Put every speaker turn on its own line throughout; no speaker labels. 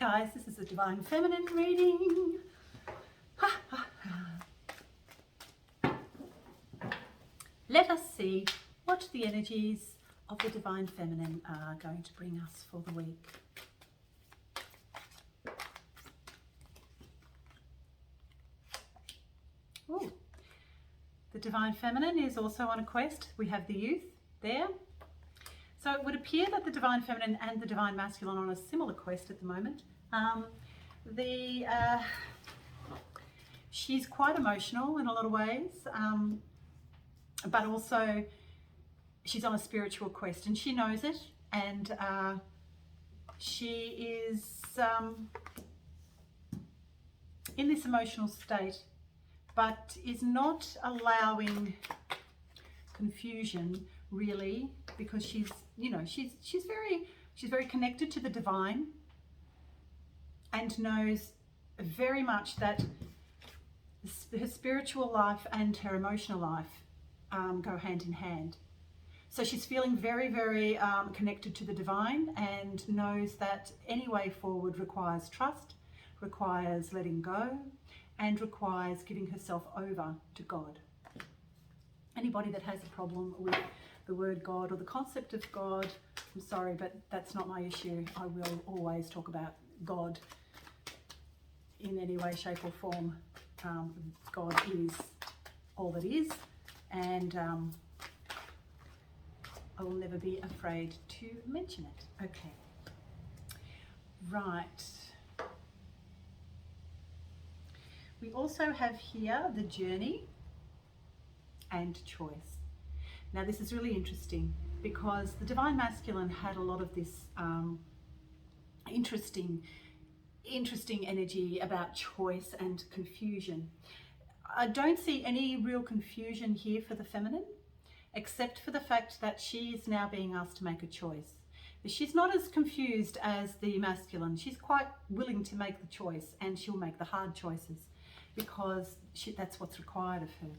Guys, this is a Divine Feminine reading. Let us see what the energies of the Divine Feminine are going to bring us for the week. Ooh. The Divine Feminine is also on a quest. We have the Youth there. So it would appear that the Divine Feminine and the Divine Masculine are on a similar quest at the moment. She's quite emotional in a lot of ways, but also she's on a spiritual quest and she knows it, and she is in this emotional state, but is not allowing confusion really, because she's very connected to the divine and knows very much that her spiritual life and her emotional life go hand in hand. So she's feeling very, very connected to the divine and knows that any way forward requires trust, requires letting go, and requires giving herself over to God. Anybody that has a problem with the word God or the concept of God, I'm sorry, but that's not my issue. I will always talk about God in any way, shape or form. God is all that is, and I will never be afraid to mention it. Okay, right. We also have here the journey and choice. Now this is really interesting because the Divine Masculine had a lot of this interesting energy about choice and confusion. I don't see any real confusion here for the feminine, except for the fact that she is now being asked to make a choice. But she's not as confused as the masculine. She's quite willing to make the choice, and she'll make the hard choices because that's what's required of her.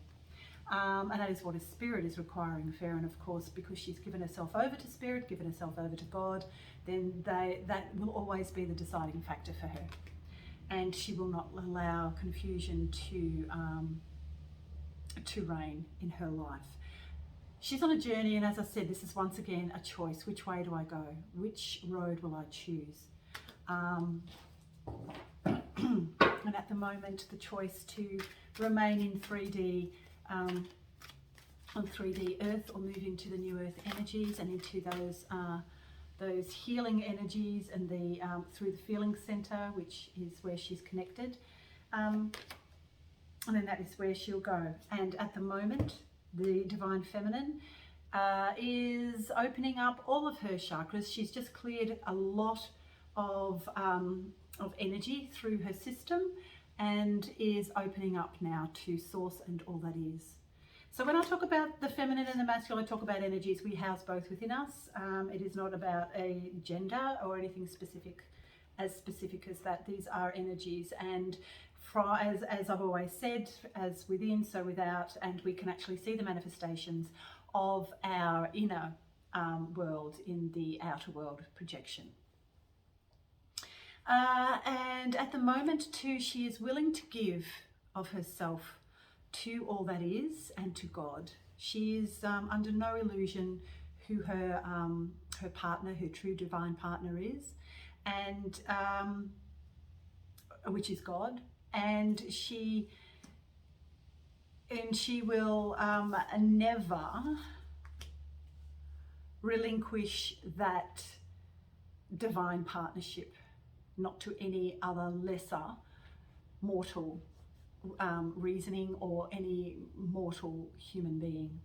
And that is what a spirit is requiring of her. And of course, because she's given herself over to spirit, given herself over to God, then that will always be the deciding factor for her. And she will not allow confusion to reign in her life. She's on a journey, and as I said, this is once again a choice. Which way do I go? Which road will I choose? And at the moment, the choice to remain in 3D, on 3D Earth, or move into the new Earth energies and into those healing energies, and through the feeling center, which is where she's connected, and then that is where she'll go. And at the moment, the Divine Feminine is opening up all of her chakras. She's just cleared a lot of energy through her system and is opening up now to source and all that is. So when I talk about the feminine and the masculine, I talk about energies. We house both within us. It is not about a gender or anything specific as that. These are energies, and as I've always said, as within, so without, and we can actually see the manifestations of our inner world in the outer world projection. And at the moment too, she is willing to give of herself to all that is and to God. She is under no illusion who her partner, her true divine partner is, and which is God, and she will never relinquish that divine partnership, not to any other lesser mortal reasoning or any mortal human being,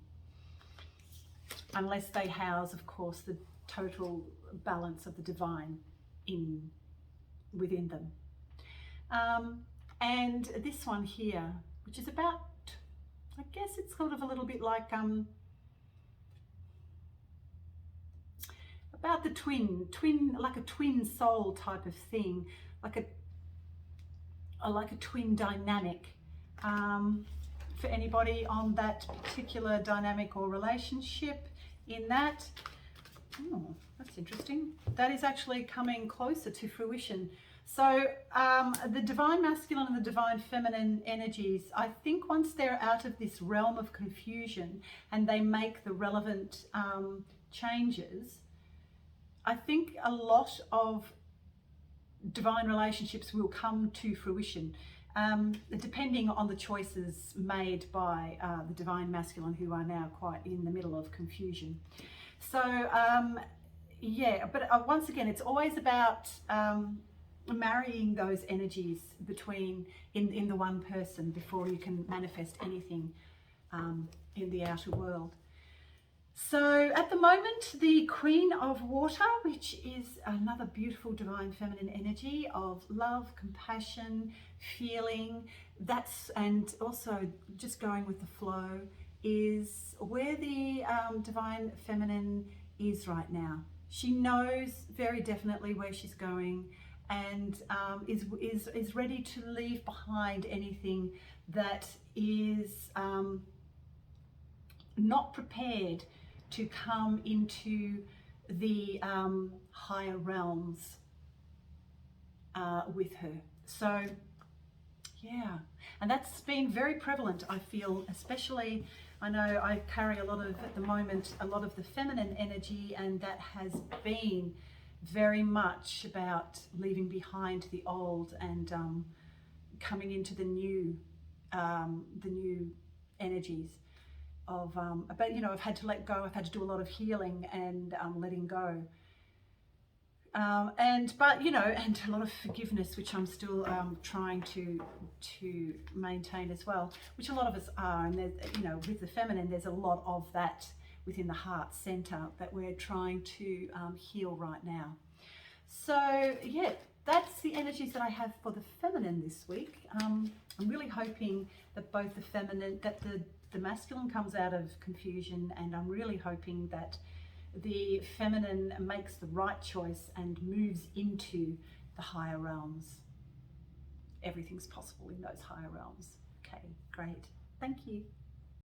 unless they house, of course, the total balance of the divine within them. And this one here, which is about, I guess it's sort of a little bit like about the twin, like a twin soul type of thing, like a twin dynamic. For anybody on that particular dynamic or relationship, in that Oh, that's interesting. That is actually coming closer to fruition. So the divine masculine and the divine feminine energies, I think once they're out of this realm of confusion and they make the relevant changes, I think a lot of divine relationships will come to fruition, depending on the choices made by the divine masculine, who are now quite in the middle of confusion. So yeah, but once again, it's always about marrying those energies between in the one person before you can manifest anything in the outer world. So at the moment, the Queen of Water, which is another beautiful divine feminine energy of love, compassion, feeling, and also just going with the flow, is where the divine feminine is right now. She knows very definitely where she's going, and is ready to leave behind anything that is not prepared to come into the higher realms with her. So yeah, and that's been very prevalent, I feel, especially, I know I carry at the moment, a lot of the feminine energy, and that has been very much about leaving behind the old and coming into the new energies of, but you know, I've had to let go, I've had to do a lot of healing and letting go. But you know, and a lot of forgiveness, which I'm still trying to maintain as well, which a lot of us are. And there's, you know, with the feminine, there's a lot of that within the heart center that we're trying to heal right now. So yeah, that's the energies that I have for the feminine this week. I'm really hoping that both the feminine, that the masculine comes out of confusion, and I'm really hoping that the feminine makes the right choice and moves into the higher realms. Everything's possible in those higher realms. Okay, great. Thank you.